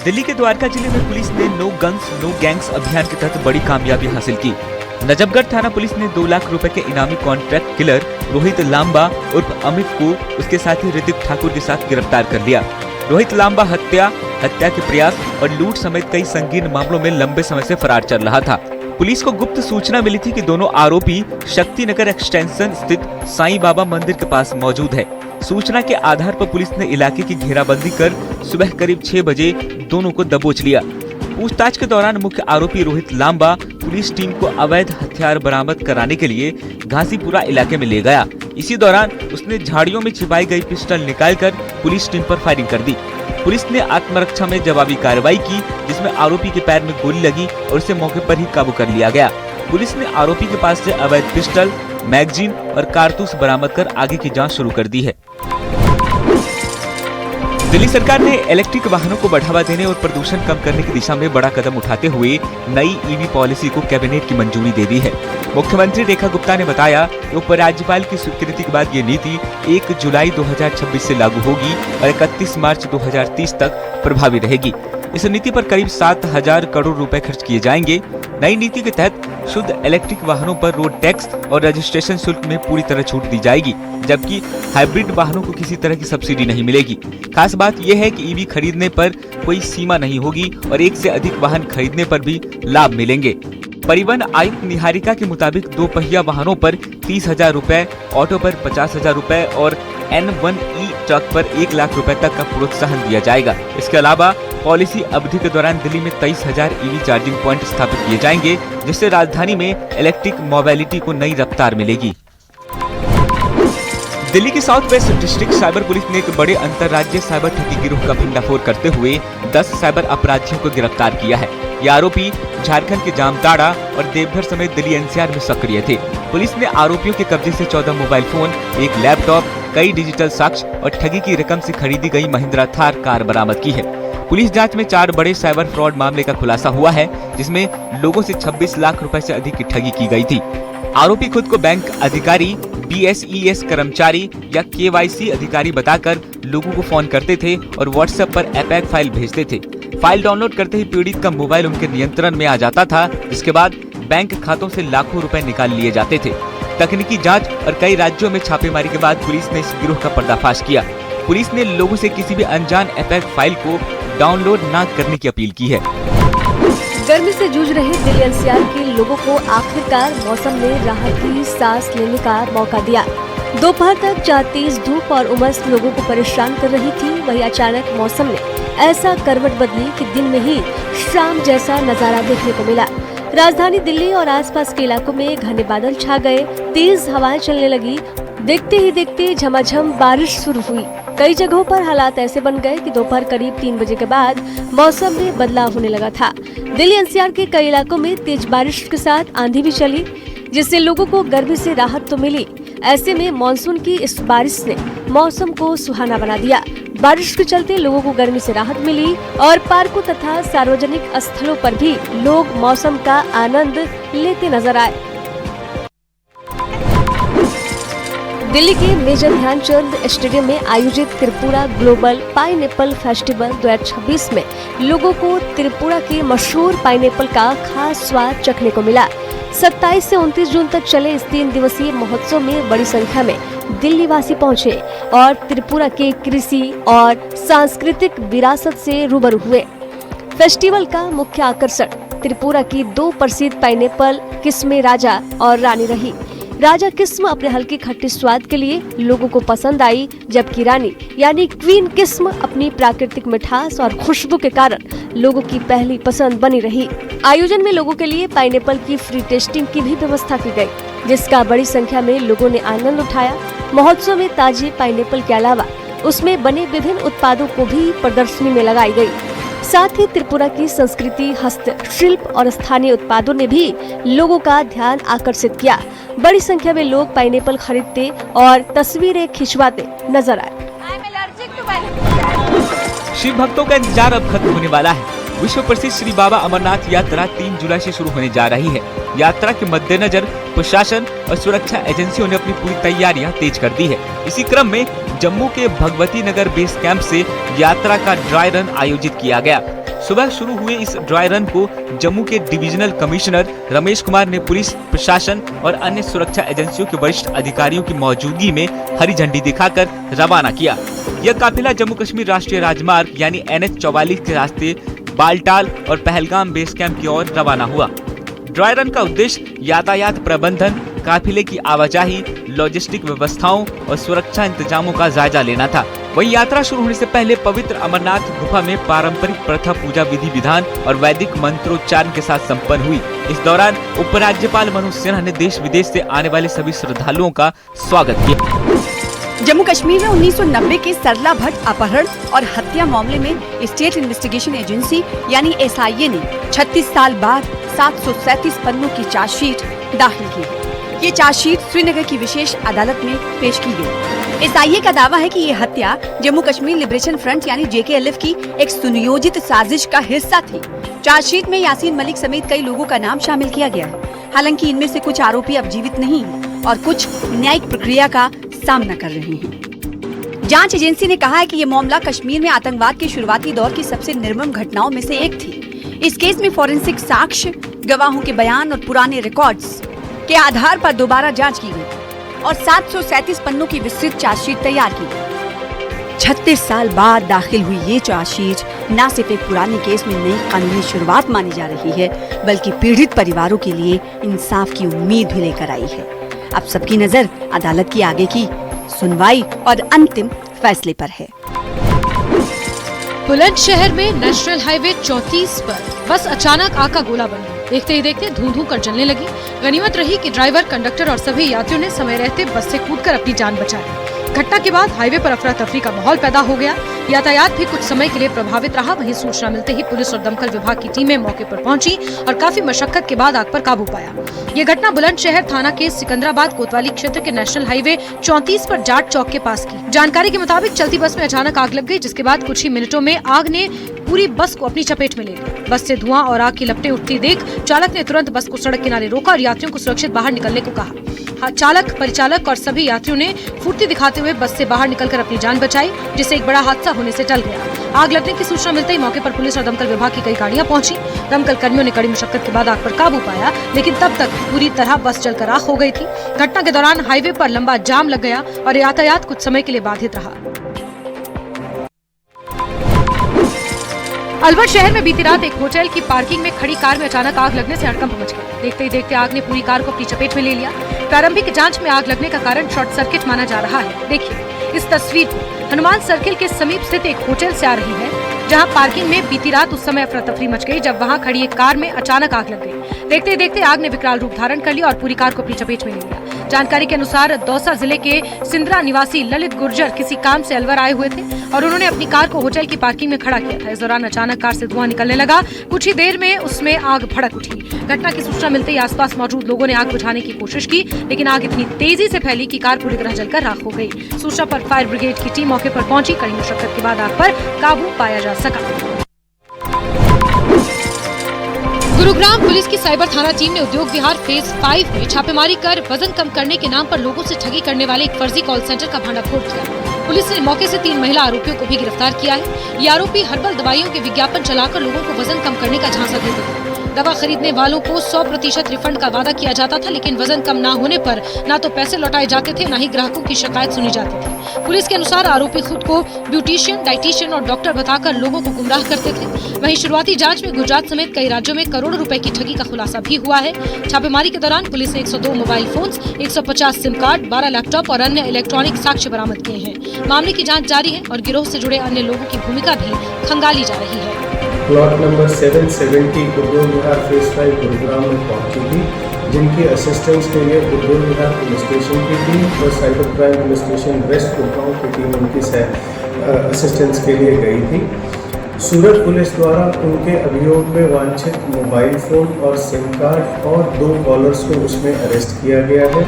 दिल्ली के द्वारका जिले में पुलिस ने नो गन्स नो गैंग्स अभियान के तहत बड़ी कामयाबी हासिल की। नजफगढ़ थाना पुलिस ने 2 लाख रुपए के इनामी कॉन्ट्रैक्ट किलर रोहित लांबा उर्फ अमित को उसके साथी ऋतिक ठाकुर के साथ गिरफ्तार कर लिया। रोहित लांबा हत्या के प्रयास और लूट समेत कई संगीन मामलों में लंबे समय से फरार चल रहा था। पुलिस को गुप्त सूचना मिली थी कि दोनों आरोपी शक्तिनगर एक्सटेंशन स्थित साईं बाबा मंदिर के पास मौजूद है। सूचना के आधार पर पुलिस ने इलाके की घेराबंदी कर सुबह करीब 6 बजे दोनों को दबोच लिया। पूछताछ के दौरान मुख्य आरोपी रोहित लांबा पुलिस टीम को अवैध हथियार बरामद कराने के लिए घासीपुरा इलाके में ले गया। इसी दौरान उसने झाड़ियों में छिपाई गई पिस्टल निकालकर पुलिस टीम पर फायरिंग कर दी। पुलिस ने आत्मरक्षा में जवाबी कार्रवाई की, जिसमें आरोपी के पैर में गोली लगी और उसे मौके पर ही काबू कर लिया गया। पुलिस ने आरोपी के पास से अवैध पिस्टल, मैगजीन और कारतूस बरामद कर आगे की जांच शुरू कर दी है। दिल्ली सरकार ने इलेक्ट्रिक वाहनों को बढ़ावा देने और प्रदूषण कम करने की दिशा में बड़ा कदम उठाते हुए नई ईवी पॉलिसी को कैबिनेट की मंजूरी दे दी है। मुख्यमंत्री रेखा गुप्ता ने बताया कि उपराज्यपाल की स्वीकृति के बाद ये नीति 1 जुलाई 2026 से लागू होगी और 31 मार्च 2030 तक प्रभावी रहेगी। इस नीति पर करीब 7,000 करोड़ रुपए खर्च किए जाएंगे। नई नीति के तहत शुद्ध इलेक्ट्रिक वाहनों पर रोड टैक्स और रजिस्ट्रेशन शुल्क में पूरी तरह छूट दी जाएगी, जबकि हाइब्रिड वाहनों को किसी तरह की सब्सिडी नहीं मिलेगी। खास बात यह है कि ईवी खरीदने पर कोई सीमा नहीं होगी और एक से अधिक वाहन खरीदने पर भी लाभ मिलेंगे। परिवहन आयुक्त निहारिका के मुताबिक 2 पहिया वाहनों पर 30,000 रुपए, ऑटो पर 50,000 रुपए और N1E ट्रक पर 1 लाख रुपए तक का प्रोत्साहन दिया जाएगा। इसके अलावा पॉलिसी अवधि के दौरान दिल्ली में 23,000 ईवी चार्जिंग पॉइंट स्थापित किए जाएंगे, जिससे राजधानी में इलेक्ट्रिक मोबिलिटी को नई रफ्तार मिलेगी। दिल्ली की south west district cyber police ने एक बड़े अंतर्राज्यीय साइबर ठगी गिरोह का भंडाफोड़ करते हुए 10 साइबर अपराधियों को गिरफ्तार किया है। ये आरोपी झारखंड के जामताड़ा और देवघर समेत दिल्ली एनसीआर में सक्रिय थे। पुलिस ने आरोपियों के कब्जे से 14 मोबाइल फोन, 1 लैपटॉप, कई डिजिटल साक्ष्य और ठगी की रकम से खरीदी गई महिंद्रा थार कार बरामद की है। पुलिस जांच में 4 बड़े साइबर फ्रॉड मामले का खुलासा हुआ है, जिसमें लोगों से 26 लाख रुपए से अधिक की ठगी की गई थी। आरोपी खुद को बैंक अधिकारी, BSES कर्मचारी या KYC अधिकारी बताकर लोगों को फोन करते थे और व्हाट्सएप पर एपैक फाइल भेजते थे। फाइल डाउनलोड करते ही पीड़ित का मोबाइल उनके नियंत्रण में आ जाता था, जिसके बाद बैंक खातों से लाखों रुपए निकाल लिए जाते थे। तकनीकी जांच और कई राज्यों में छापेमारी के बाद पुलिस ने इस गिरोह का पर्दाफाश किया। पुलिस ने लोगों से किसी भी अनजान एपैक फाइल को डाउनलोड न करने की अपील की है। गर्मी से जूझ रहे दिल्ली एनसीआर के लोगों को आखिरकार मौसम ने राहत की सांस लेने का मौका दिया। दोपहर तक जहां तेज धूप और उमस लोगों को परेशान कर रही थी, वहीं अचानक मौसम ने ऐसा करवट बदली कि दिन में ही शाम जैसा नजारा देखने को मिला। राजधानी दिल्ली और आसपास के इलाकों में घने बादल छा गए, तेज हवाएं चलने लगी। देखते ही देखते झमाझम बारिश शुरू हुई। कई जगहों पर हालात ऐसे बन गए कि दोपहर करीब 3 बजे के बाद मौसम में बदलाव होने लगा था। दिल्ली एनसीआर के कई इलाकों में तेज बारिश के साथ आंधी भी चली, जिससे लोगों को गर्मी से राहत तो मिली। ऐसे में मानसून की इस बारिश ने मौसम को सुहाना बना दिया। बारिश के चलते लोगों को गर्मी से राहत मिली और पार्कों तथा सार्वजनिक स्थलों पर भी लोग मौसम का आनंद लेते नजर आए। दिल्ली के मेजर ध्यानचंद स्टेडियम में आयोजित त्रिपुरा ग्लोबल पाइनएप्पल फेस्टिवल 2026 में लोगों को त्रिपुरा के मशहूर पाइनएप्पल का खास स्वाद चखने को मिला। 27 से 29 जून तक चले इस 3 दिवसीय महोत्सव में बड़ी संख्या में दिल्ली वासी पहुँचे और त्रिपुरा के कृषि और सांस्कृतिक विरासत से रूबरू हुए। फेस्टिवल का मुख्य आकर्षण त्रिपुरा की 2 प्रसिद्ध पाइनएप्पल किस्में राजा और रानी रही। राजा किस्म अपने हल्के खट्टे स्वाद के लिए लोगों को पसंद आई, जबकि रानी यानी क्वीन किस्म अपनी प्राकृतिक मिठास और खुशबू के कारण लोगों की पहली पसंद बनी रही। आयोजन में लोगों के लिए पाइनएप्पल की फ्री टेस्टिंग की भी व्यवस्था की गई, जिसका बड़ी संख्या में लोगों ने आनंद उठाया। महोत्सव में ताजे पाइनएप्पल के अलावा उसमें बने विभिन्न उत्पादों को भी प्रदर्शनी में लगाई गई। साथ ही त्रिपुरा की संस्कृति, हस्तशिल्प और स्थानीय उत्पादों ने भी लोगों का ध्यान आकर्षित किया। बड़ी संख्या में लोग पाइनएप्पल खरीदते और तस्वीरें खिंचवाते नजर आए। शिव भक्तों का इंतजार अब खत्म होने वाला है। विश्व प्रसिद्ध श्री बाबा अमरनाथ यात्रा 3 जुलाई से शुरू होने जा रही है। यात्रा के मद्देनजर प्रशासन और सुरक्षा एजेंसियों ने अपनी पूरी तैयारियां तेज कर दी है। इसी क्रम में जम्मू के भगवती नगर बेस कैंप से यात्रा का ड्राई रन आयोजित किया गया। सुबह शुरू हुए इस ड्राई रन को जम्मू के डिविजनल कमिश्नर रमेश कुमार ने पुलिस प्रशासन और अन्य सुरक्षा एजेंसियों के वरिष्ठ अधिकारियों की मौजूदगी में हरी झंडी दिखाकर रवाना किया। यह काफिला जम्मू कश्मीर राष्ट्रीय राजमार्ग यानी NH 44 के रास्ते बालटाल और पहलगाम बेस कैंप की ओर रवाना हुआ। ड्राई रन का उद्देश्य यातायात प्रबंधन, काफिले की आवाजाही, लॉजिस्टिक व्यवस्थाओं और सुरक्षा इंतजामों का जायजा लेना था। वहीं यात्रा शुरू होने से पहले पवित्र अमरनाथ गुफा में पारंपरिक प्रथा पूजा विधि विधान और वैदिक मंत्रोच्चारण के साथ संपन्न हुई। इस दौरान उपराज्यपाल मनोज सिन्हा ने देश विदेश से आने वाले सभी श्रद्धालुओं का स्वागत किया। जम्मू कश्मीर में 1990 के सरला भट्ट अपहरण और हत्या मामले में स्टेट इन्वेस्टिगेशन एजेंसी यानी SIA ने 36 साल बाद 737 पन्नों की चार्जशीट दाखिल की। ये चार्जशीट श्रीनगर की विशेष अदालत में पेश की गई। SIA का दावा है कि ये हत्या जम्मू कश्मीर लिबरेशन फ्रंट यानी JKLF की एक सुनियोजित साजिश का हिस्सा थी। चार्जशीट में यासीन मलिक समेत कई लोगों का नाम शामिल किया गया है। हालांकि इनमें से कुछ आरोपी अब जीवित नहीं और कुछ न्यायिक प्रक्रिया का सामना कर रहे हैं। जांच एजेंसी ने कहा है कि ये मामला कश्मीर में आतंकवाद के शुरुआती दौर की सबसे निर्मम घटनाओं में से एक थी। इस केस में फॉरेंसिक साक्ष्य, गवाहों के बयान और पुराने रिकॉर्ड्स के आधार पर दोबारा जांच की गई और 737 पन्नों की विस्तृत चार्जशीट तैयार की गई। 36 साल बाद दाखिल हुई ये चार्जशीट न सिर्फ एक पुराने केस में नई कानूनी शुरुआत मानी जा रही है, बल्कि पीड़ित परिवारों के लिए इंसाफ की उम्मीद भी लेकर आई है। अब सबकी नजर अदालत की आगे की सुनवाई और अंतिम फैसले पर है। बुलंदशहर में नेशनल हाईवे 34 पर बस अचानक आग का गोला बन गई। देखते ही देखते धूं कर जलने लगी। गनीमत रही कि ड्राइवर, कंडक्टर और सभी यात्रियों ने समय रहते बस से कूदकर अपनी जान बचाई। घटना के बाद हाईवे पर अफरा तफरी का माहौल पैदा हो गया। यातायात भी कुछ समय के लिए प्रभावित रहा। वहीं सूचना मिलते ही पुलिस और दमकल विभाग की टीमें मौके पर पहुंची और काफी मशक्कत के बाद आग पर काबू पाया। ये घटना बुलंदशहर थाना के सिकंदराबाद कोतवाली क्षेत्र के नेशनल हाईवे 34 पर जाट चौक के पास की। जानकारी के मुताबिक चलती बस में अचानक आग लग गई, जिसके बाद कुछ ही मिनटों में आग ने पूरी बस को अपनी चपेट में ले लिया। बस से धुआं और आग की लपटें उठती देख चालक ने तुरंत बस को सड़क किनारे रोका और यात्रियों को सुरक्षित बाहर निकलने को कहा। चालक, परिचालक और सभी यात्रियों ने फुर्ती दिखाते हुए बस से बाहर निकलकर अपनी जान बचाई, जिससे एक बड़ा हादसा होने से टल गया। आग लगने की सूचना मिलते ही मौके पर पुलिस और दमकल विभाग की कई गाड़ियां पहुंची। दमकल कर्मियों ने कड़ी मशक्कत के बाद आग पर काबू पाया, लेकिन तब तक पूरी तरह बस जलकर राख हो गई थी। घटना के दौरान हाईवे पर लंबा जाम लग गया और यातायात कुछ समय के लिए बाधित रहा। अलवर शहर में बीती रात एक होटल की पार्किंग में खड़ी कार में अचानक आग लगने से हड़कंप मच गया। देखते ही देखते आग ने पूरी कार को अपनी चपेट में ले लिया। प्रारंभिक जांच में आग लगने का कारण शॉर्ट सर्किट माना जा रहा है। देखिए इस तस्वीर को हनुमान सर्किल के समीप स्थित एक होटल से आ रही है, जहां पार्किंग में बीती रात उस समय अफरा तफरी मच गई जब वहां खड़ी एक कार में अचानक आग लग गई। देखते ही देखते आग ने विकराल रूप धारण कर लिया और पूरी कार को अपनी चपेट में ले लिया। जानकारी के अनुसार दौसा जिले के सिंदरा निवासी ललित गुर्जर किसी काम से अलवर आए हुए थे और उन्होंने अपनी कार को होटल की पार्किंग में खड़ा किया था। इस दौरान अचानक कार से धुआं निकलने लगा। कुछ ही देर में उसमें आग भड़क उठी। घटना की सूचना मिलते ही आसपास मौजूद लोगों ने आग बुझाने की कोशिश की, लेकिन आग इतनी तेजी से फैली कि कार पूरी तरह जलकर राख हो गई। सूचना पर फायर ब्रिगेड की टीम मौके पर पहुंची। कड़ी मशक्कत के बाद आग पर काबू पाया जा सका। गुरुग्राम पुलिस की साइबर थाना टीम ने उद्योग विहार फेज 5 में छापेमारी कर वजन कम करने के नाम पर लोगों से ठगी करने वाले एक फर्जी कॉल सेंटर का भंडाफोड़ किया। पुलिस ने मौके से 3 महिला आरोपियों को भी गिरफ्तार किया है। ये आरोपी हर्बल दवाइयों के विज्ञापन चलाकर लोगों को वजन कम करने का झांसा देते थे। दवा खरीदने वालों को 100% रिफंड का वादा किया जाता था, लेकिन वजन कम न होने पर न तो पैसे लौटाए जाते थे, न ही ग्राहकों की शिकायत सुनी जाती थी। पुलिस के अनुसार आरोपी खुद को ब्यूटिशियन, डाइटिशियन और डॉक्टर बताकर लोगों को गुमराह करते थे। वहीं शुरुआती जांच में गुजरात समेत कई राज्यों में करोड़ों रुपए की ठगी का खुलासा भी हुआ है। छापेमारी के दौरान पुलिस ने 102 mobile phones, 150 SIM card, 12 laptop और अन्य इलेक्ट्रॉनिक साक्ष्य बरामद किए हैं। मामले की जाँच जारी है और गिरोह से जुड़े अन्य लोगों की भूमिका भी खंगाली जा रही है। प्लॉट नंबर 770 उद्योग विहार फेज 5 गुरुग्राम में पहुंची थी, जिनकी असिस्टेंस के लिए उद्योग विहार पुलिस स्टेशन की टीम और cyber crime police station west Gurgaon की टीम उनकी असिस्टेंस के लिए गई थी। सूरत पुलिस द्वारा उनके अभियोग में वांछित मोबाइल फोन और सिम कार्ड और 2 कॉलर्स को उसमें अरेस्ट किया गया है।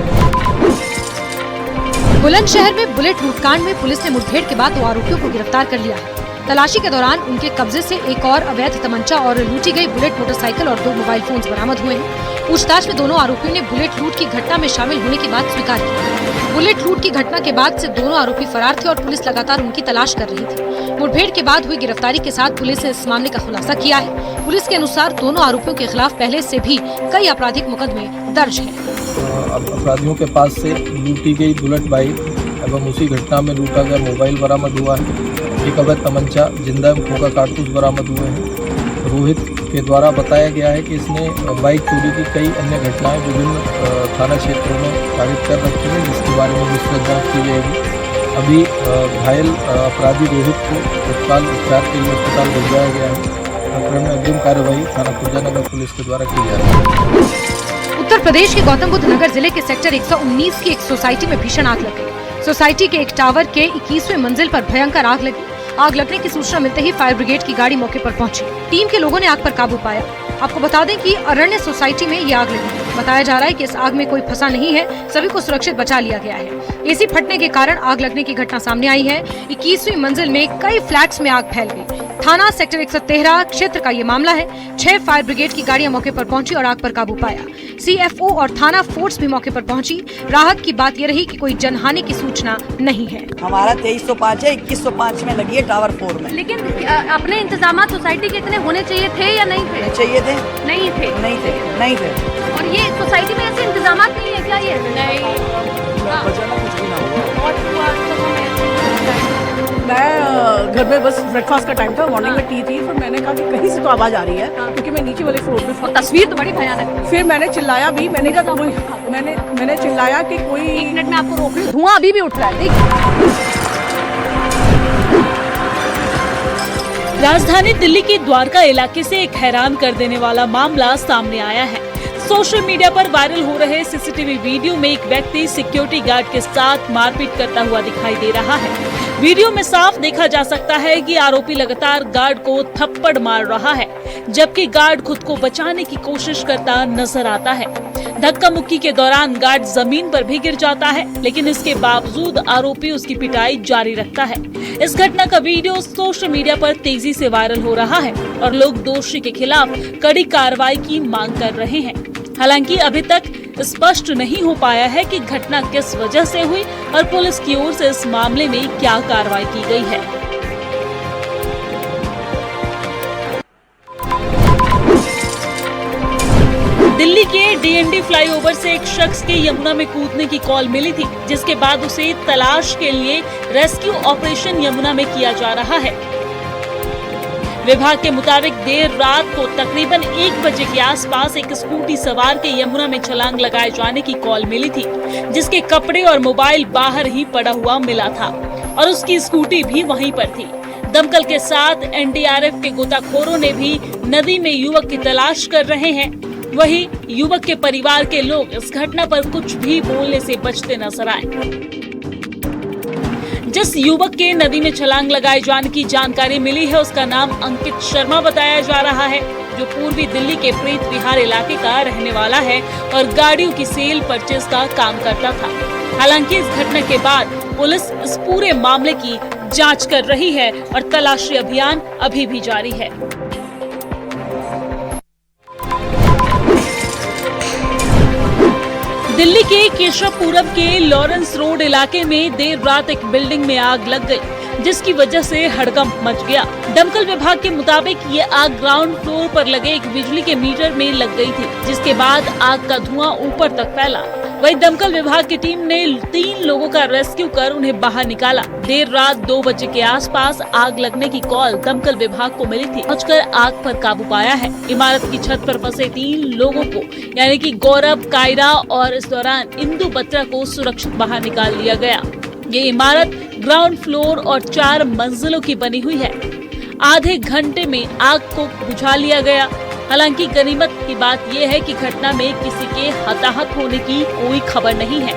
बुलंदशहर में बुलेट लूटकांड में पुलिस ने मुठभेड़ के बाद 2 आरोपियों को गिरफ्तार कर लिया है। तलाशी के दौरान उनके कब्जे से एक और अवैध तमंचा और लूटी गई बुलेट मोटरसाइकिल और 2 मोबाइल फोन्स बरामद हुए हैं। पूछताछ में दोनों आरोपियों ने बुलेट लूट की घटना में शामिल होने की बात स्वीकार की। बुलेट लूट की घटना के बाद से दोनों आरोपी फरार थे और पुलिस लगातार उनकी तलाश कर रही थी। मुठभेड़ के बाद हुई गिरफ्तारी के साथ पुलिस ने इस मामले का खुलासा किया है। पुलिस के अनुसार दोनों आरोपियों के खिलाफ पहले से भी कई आपराधिक मुकदमे दर्ज हैं। अपराधियों के पास से लूटी गई बुलेट बाइक एवं उसी घटना में लूटा गया मोबाइल बरामद हुआ है। एक अवैध तमंचा, जिंदा एवं खोखा कारतूस बरामद हुए हैं। रोहित के द्वारा बताया गया है कि इसने बाइक चोरी की कई अन्य घटनाएं विभिन्न थाना क्षेत्रों में कारित कर रखी हैं, जिसके बारे में विस्तृत जांच की जाएगी। अभी घायल अपराधी रोहित को तत्काल उपचार के लिए अस्पताल भिजवाया गया है। प्रकरण में अग्रिम कार्यवाही थाना खुर्जानगर पुलिस के द्वारा की जा रही है। उत्तर प्रदेश के गौतम बुद्ध नगर जिले के सेक्टर 119 की एक सोसाइटी में भीषण आग लग गई। सोसाइटी के एक टावर के 21वें मंजिल पर भयंकर आग लगी। आग लगने की सूचना मिलते ही फायर ब्रिगेड की गाड़ी मौके पर पहुंची। टीम के लोगों ने आग पर काबू पाया। आपको बता दें कि अरण्य सोसाइटी में ये आग लगी। बताया जा रहा है कि इस आग में कोई फंसा नहीं है, सभी को सुरक्षित बचा लिया गया है। एसी फटने के कारण आग लगने की घटना सामने आई है। 21वीं मंजिल में कई फ्लैट्स में आग फैल गई। थाना सेक्टर 113 क्षेत्र का ये मामला है। 6 फायर ब्रिगेड की गाड़ियां मौके पर पहुंची और आग पर काबू पाया। CFO और थाना फोर्स भी मौके पर पहुंची। राहत की बात ये रही कि कोई जनहानि की सूचना नहीं है। हमारा 2305 है, 2105 में लगी है टावर 4 में। लेकिन अपने इंतजाम सोसाइटी के इतने होने चाहिए थे या नहीं थे? चाहिए थे? नहीं थे। नहीं थे। और ये सोसाइटी में ऐसे इंतजाम नहीं है क्या? ये नहीं। मैं घर में बस ब्रेकफास्ट का टाइम था, मॉर्निंग में टी थी, फिर मैंने कहा कि कहीं से तो आवाज़ आ रही है, क्योंकि मैं नीचे वाले फ्लोर पे। तस्वीर तो बड़ी भयानक है। फिर मैंने चिल्लाया भी, मैंने कहा कोई, मैंने चिल्लाया कि कोई। 1 मिनट में आपको रोक रही हूँ, धुआं अभी भी उठ रहा है। राजधानी दिल्ली के द्वारका इलाके से एक हैरान कर देने वाला मामला सामने आया है। सोशल मीडिया पर वायरल हो रहे सीसीटीवी वीडियो में एक व्यक्ति सिक्योरिटी गार्ड के साथ मारपीट करता हुआ दिखाई दे रहा है। वीडियो में साफ देखा जा सकता है कि आरोपी लगातार गार्ड को थप्पड़ मार रहा है, जबकि गार्ड खुद को बचाने की कोशिश करता नजर आता है। धक्का मुक्की के दौरान गार्ड जमीन पर भी गिर जाता है, लेकिन इसके बावजूद आरोपी उसकी पिटाई जारी रखता है। इस घटना का वीडियो सोशल मीडिया पर तेजी से वायरल हो रहा है और लोग दोषी के खिलाफ कड़ी कार्रवाई की मांग कर रहे हैं। हालांकि अभी तक स्पष्ट नहीं हो पाया है कि घटना किस वजह से हुई और पुलिस की ओर से इस मामले में क्या कार्रवाई की गई है। दिल्ली के DND फ्लाईओवर से एक शख्स के यमुना में कूदने की कॉल मिली थी, जिसके बाद उसे तलाश के लिए रेस्क्यू ऑपरेशन यमुना में किया जा रहा है। विभाग के मुताबिक देर रात को तकरीबन 1 बजे के आसपास एक स्कूटी सवार के यमुना में छलांग लगाए जाने की कॉल मिली थी, जिसके कपड़े और मोबाइल बाहर ही पड़ा हुआ मिला था और उसकी स्कूटी भी वहीं पर थी। दमकल के साथ NDRF के गोताखोरों ने भी नदी में युवक की तलाश कर रहे हैं। वहीं युवक के परिवार के लोग इस घटना पर कुछ भी बोलने से बचते नजर आए। जिस युवक के नदी में छलांग लगाए जाने की जानकारी मिली है, उसका नाम अंकित शर्मा बताया जा रहा है, जो पूर्वी दिल्ली के प्रीत विहार इलाके का रहने वाला है और गाड़ियों की सेल परचेज का काम करता था। हालांकि इस घटना के बाद पुलिस इस पूरे मामले की जांच कर रही है और तलाशी अभियान अभी भी जारी है। दिल्ली के केशवपुरम के लॉरेंस रोड इलाके में देर रात एक बिल्डिंग में आग लग गई, जिसकी वजह से हड़कंप मच गया। दमकल विभाग के मुताबिक ये आग ग्राउंड फ्लोर पर लगे एक बिजली के मीटर में लग गई थी, जिसके बाद आग का धुआं ऊपर तक फैला। वहीं दमकल विभाग की टीम ने 3 लोगों का रेस्क्यू कर उन्हें बाहर निकाला। देर रात 2 बजे के आसपास आग लगने की कॉल दमकल विभाग को मिली थी। पहुंचकर आग पर काबू पाया है। इमारत की छत पर फंसे 3 लोगों को यानी कि गौरव, कायरा और इस दौरान इंदु बत्रा को सुरक्षित बाहर निकाल लिया गया। ये इमारत ग्राउंड फ्लोर और 4 मंजिलों की बनी हुई है। आधे घंटे में आग को बुझा लिया गया। हालांकि गनीमत की बात यह है कि घटना में किसी के हताहत होने की कोई खबर नहीं है।